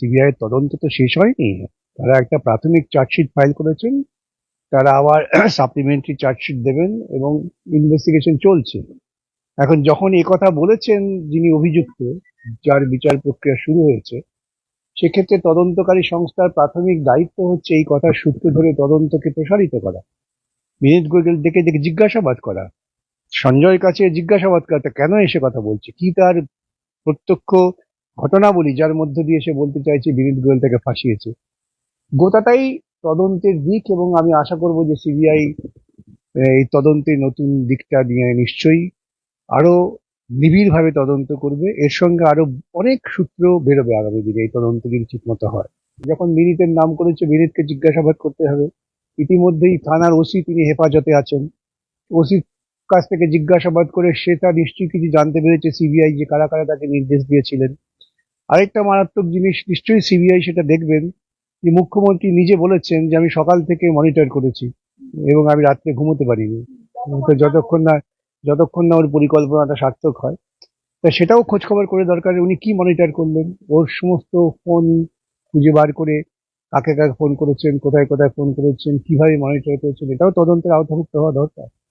CBI এর তদন্ত তো শেষ হয়নি। তারা একটা প্রাথমিক চার্জশিট ফাইল করেছেন, তারা আবার সাপ্লিমেন্টারি চার্জশিট দেবেন এবং ইনভেস্টিগেশন চলছে। এখন যখন এই কথা বলেছেন যিনি অভিযুক্ত, যার বিচার প্রক্রিয়া শুরু হয়েছে, সেক্ষেত্রে তদন্তকারী সংস্থার প্রাথমিক দায়িত্ব হচ্ছে এই কথার সূত্র ধরে তদন্তকে প্রসারিত করা, বিনীত গোয়েল ডেকে ডেকে জিজ্ঞাসাবাদ করা, সঞ্জয়ের কাছে জিজ্ঞাসাবাদ করা, তা কেন এসে কথা বলছে, কি তার প্রত্যক্ষ ঘটনাবলী যার মধ্য দিয়ে সে বলতে চাইছে বিনীত গোয়েল তাকে ফাঁসিয়েছে। গোটাটাই তদন্তের দিক, এবং আমি আশা করব যে সিবিআই এই তদন্তের নতুন দিকটা নিয়ে নিশ্চয়ই আরো নিবিড়ভাবে তদন্ত করবে। এর সঙ্গে আরো অনেক সূত্র বেরোবে আগামী দিনে এই তদন্ত যদি ঠিক মতো হয়। যখন বিনীতের নাম করেছে, বিনীতকে জিজ্ঞাসাবাদ করতে হবে। ইতিমধ্যেই থানার ওসি তিনি হেফাজতে আছেন, ওসির কাছ থেকে জিজ্ঞাসাবাদ করে সে তা নিশ্চয়ই কিছু জানতে পেরেছে সিবিআই, যে কারা কারা তাকে নির্দেশ দিয়েছিলেন। আরেকটা মারাত্মক জিনিস নিশ্চয়ই সিবিআই সেটা দেখবেন, যে মুখ্যমন্ত্রী নিজে বলেছেন যে আমি সকাল থেকে মনিটর করেছি এবং আমি রাত্রে ঘুমোতে পারিনি, তো যতক্ষণ না ওর পরিকল্পনাটা সার্থক হয়। তা সেটাও খোঁজ খবর করে দরকার, উনি কি মনিটর করলেন, ওর সমস্ত ফোন খুঁজে বার করে কাকে কাকে ফোন করেছেন, কোথায় কোথায় ফোন করেছেন, কিভাবে মনিটর করেছেন, এটাও তদন্তের আওতাভুক্ত হওয়া দরকার।